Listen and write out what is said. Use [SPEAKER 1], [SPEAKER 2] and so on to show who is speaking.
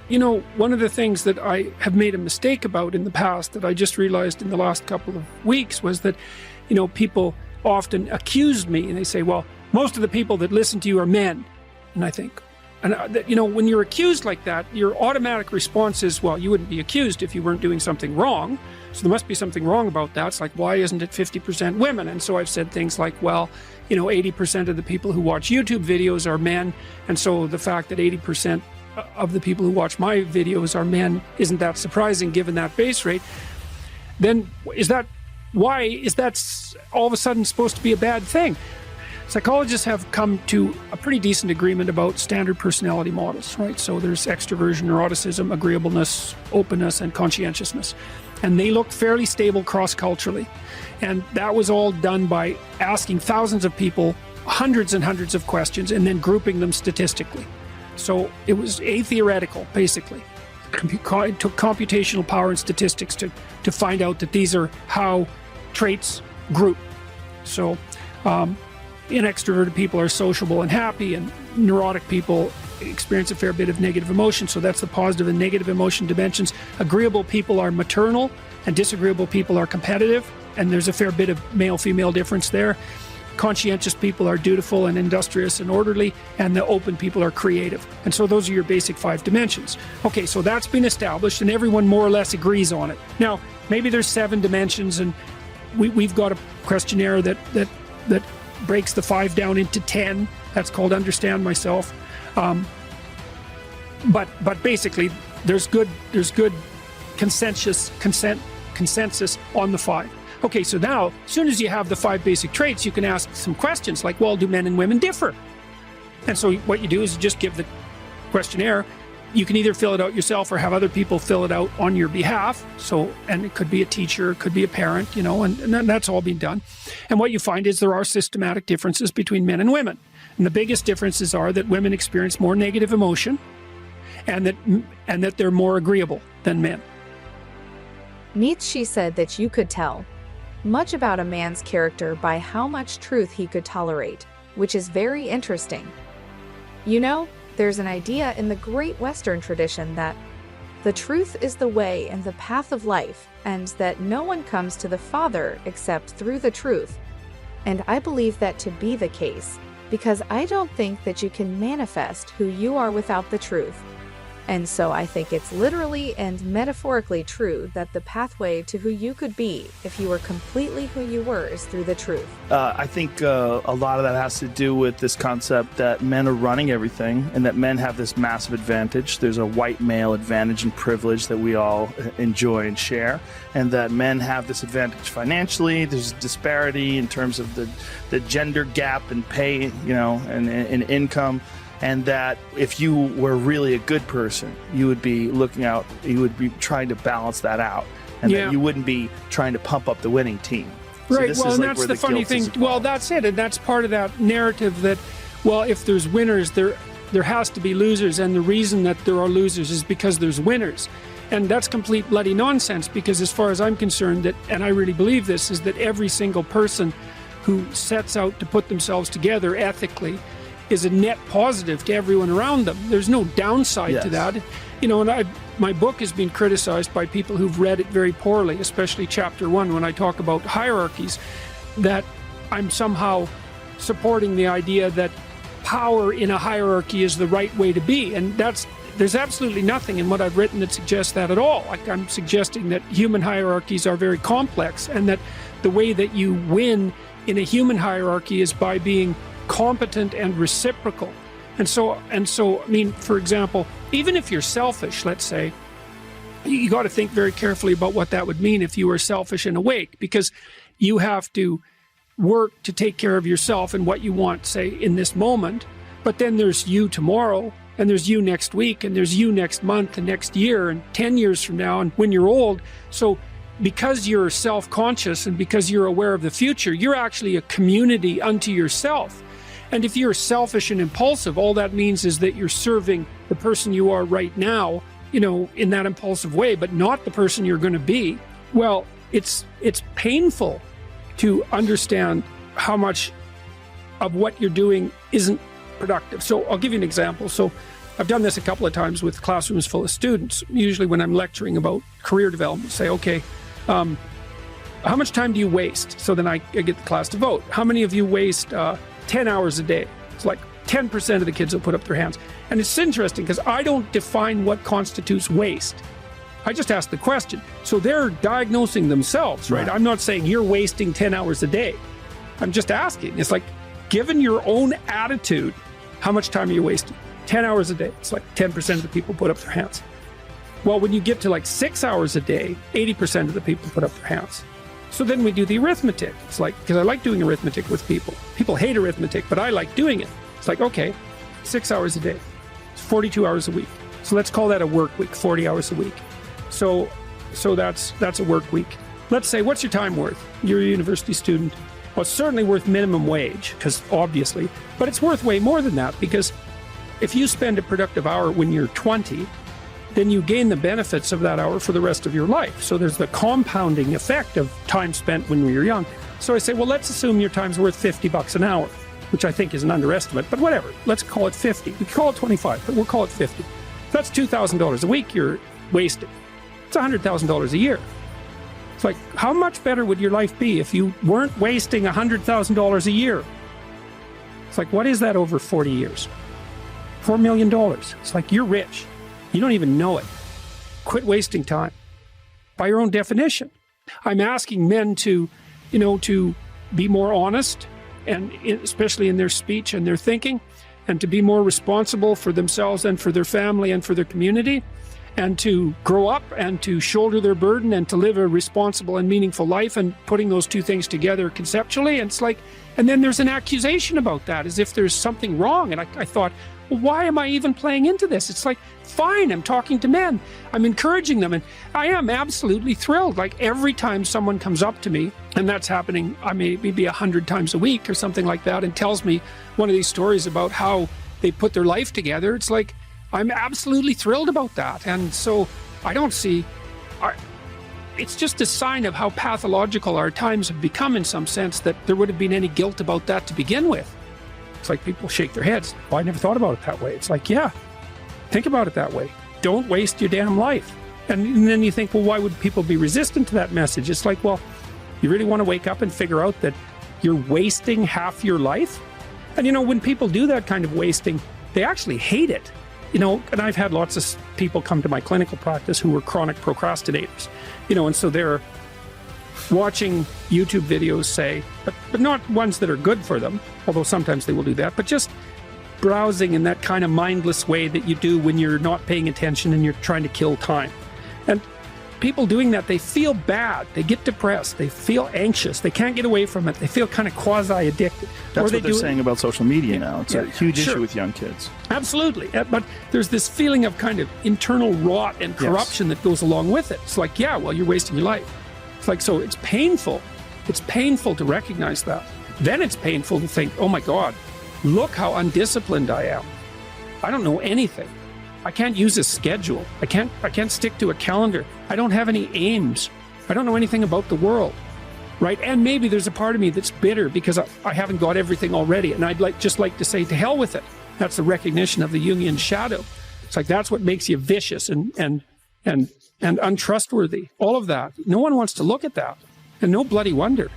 [SPEAKER 1] one of the things that I have made a mistake about in the past that I just realized in the last couple of weeks was that, people often accused me and they say, well, most of the people that listen to you are men. And I think, when you're accused like that, your automatic response is, well, you wouldn't be accused if you weren't doing something wrong. So there must be something wrong about that. It's like, why isn't it 50% women? And so I've said things like, well, 80% of the people who watch YouTube videos are men. And so the fact that 80% of the people who watch my videos are men isn't that surprising given that base rate. Then why is that all of a sudden supposed to be a bad thing? Psychologists have come to a pretty decent agreement about standard personality models, right? So there's extroversion, neuroticism, agreeableness, openness, and conscientiousness. And they look fairly stable cross-culturally. And that was all done by asking thousands of people hundreds and hundreds of questions and then grouping them statistically. So it was theoretical, basically. It took computational power and statistics to find out that these are how traits group. So extroverted people are sociable and happy, and neurotic people experience a fair bit of negative emotion. So that's the positive and negative emotion dimensions. Agreeable people are maternal, and disagreeable people are competitive, and there's a fair bit of male-female difference there. Conscientious people are dutiful and industrious and orderly, and the open people are creative. And so those are your basic 5 dimensions. Okay, so that's been established, and everyone more or less agrees on it. Now, maybe there's 7 dimensions, and we've got a questionnaire that breaks the 5 down into 10. That's called Understand Myself. But basically, there's good consensus on the 5. Okay, so now, as soon as you have the 5 basic traits, you can ask some questions like, well, do men and women differ? And so what you do is you just give the questionnaire. You can either fill it out yourself or have other people fill it out on your behalf. And it could be a teacher, it could be a parent, and that's all been done. And what you find is there are systematic differences between men and women. And the biggest differences are that women experience more negative emotion and that they're more agreeable than men.
[SPEAKER 2] Nietzsche said that you could tell much about a man's character by how much truth he could tolerate, which is very interesting. There's an idea in the great Western tradition that the truth is the way and the path of life, and that no one comes to the Father except through the truth. And I believe that to be the case, because I don't think that you can manifest who you are without the truth. And so I think it's literally and metaphorically true that the pathway to who you could be if you were completely who you were is through the truth.
[SPEAKER 3] I think a lot of that has to do with this concept that men are running everything and that men have this massive advantage. There's a white male advantage and privilege that we all enjoy and share, and that men have this advantage financially. There's disparity in terms of the gender gap in pay, and in income. And that if you were really a good person, you would be trying to balance that out. And that you wouldn't be trying to pump up the winning team.
[SPEAKER 1] Right, well, and that's the funny thing. Well, that's it. And that's part of that narrative that, well, if there's winners, there has to be losers. And the reason that there are losers is because there's winners. And that's complete bloody nonsense, because as far as I'm concerned, and I really believe this, is that every single person who sets out to put themselves together ethically is a net positive to everyone around them. There's no downside to that. And my book has been criticized by people who've read it very poorly, especially chapter 1, when I talk about hierarchies, that I'm somehow supporting the idea that power in a hierarchy is the right way to be. And there's absolutely nothing in what I've written that suggests that at all. Like, I'm suggesting that human hierarchies are very complex, and that the way that you win in a human hierarchy is by being competent and reciprocal. And so, I mean, for example, even if you're selfish, let's say, you got to think very carefully about what that would mean if you were selfish and awake, because you have to work to take care of yourself and what you want, say, in this moment. But then there's you tomorrow, and there's you next week, and there's you next month and next year and 10 years from now and when you're old. So because you're self-conscious and because you're aware of the future, you're actually a community unto yourself. And if you're selfish and impulsive, all that means is that you're serving the person you are right now, in that impulsive way, but not the person you're going to be. Well, it's painful to understand how much of what you're doing isn't productive. So I'll give you an example. So I've done this a couple of times with classrooms full of students. Usually when I'm lecturing about career development, say, okay, how much time do you waste? So then I get the class to vote. How many of you waste 10 hours a day? It's like 10% of the kids will put up their hands. And it's interesting because I don't define what constitutes waste. I just ask the question. So they're diagnosing themselves, right? I'm not saying you're wasting 10 hours a day. I'm just asking. It's like, given your own attitude, how much time are you wasting? 10 hours a day. It's like 10% of the people put up their hands. Well, when you get to like 6 hours a day, 80% of the people put up their hands. So then we do the arithmetic. It's like, because I like doing arithmetic with people. People hate arithmetic, but I like doing it. It's like, okay, 6 hours a day. It's 42 hours a week. So let's call that a work week, 40 hours a week. So that's a work week. Let's say, what's your time worth? You're a university student. Well, it's certainly worth minimum wage, because obviously, but it's worth way more than that, because if you spend a productive hour when you're 20, then you gain the benefits of that hour for the rest of your life. So there's the compounding effect of time spent when you're young. So I say, well, let's assume your time's worth $50 an hour, which I think is an underestimate, but whatever. Let's call it 50. We call it 25, but we'll call it 50. That's $2,000 a week you're wasting. It's $100,000 a year. It's like, how much better would your life be if you weren't wasting $100,000 a year? It's like, what is that over 40 years? $4 million. It's like, you're rich. You don't even know it. Quit wasting time. By your own definition. I'm asking men to be more honest, and especially in their speech and their thinking, and to be more responsible for themselves and for their family and for their community, and to grow up and to shoulder their burden and to live a responsible and meaningful life, and putting those two things together conceptually. And it's like, and then there's an accusation about that, as if there's something wrong. And I thought, well, why am I even playing into this? It's like, fine, I'm talking to men. I'm encouraging them. And I am absolutely thrilled. Like, every time someone comes up to me, and that's happening, I may maybe 100 times a week or something like that, and tells me one of these stories about how they put their life together, it's like, I'm absolutely thrilled about that. And so I don't see, it's just a sign of how pathological our times have become, in some sense, that there would have been any guilt about that to begin with. It's like people shake their heads. Well, I never thought about it that way. It's like, yeah, think about it that way. Don't waste your damn life. And then you think, well, why would people be resistant to that message? It's like, well, you really want to wake up and figure out that you're wasting half your life? And when people do that kind of wasting, they actually hate it. And I've had lots of people come to my clinical practice who were chronic procrastinators, and so they're watching YouTube videos, say, but not ones that are good for them, although sometimes they will do that, but just browsing in that kind of mindless way that you do when you're not paying attention and you're trying to kill time. And people doing that, they feel bad, they get depressed, they feel anxious, they can't get away from it, they feel kind of quasi-addicted.
[SPEAKER 3] That's what they're saying about social media now. It's a huge issue with young kids. Absolutely.
[SPEAKER 1] But there's this feeling of kind of internal rot and corruption that goes along with it. It's like, yeah, well, you're wasting your life. It's like, so it's painful. It's painful to recognize that. Then it's painful to think, oh my God, look how undisciplined I am. I don't know anything. I can't use a schedule. I can't stick to a calendar. I don't have any aims. I don't know anything about the world, right? And maybe there's a part of me that's bitter because I haven't got everything already. And I'd just like to say, to hell with it. That's the recognition of the Jungian shadow. It's like, that's what makes you vicious and untrustworthy. All of that. No one wants to look at that. And no bloody wonder.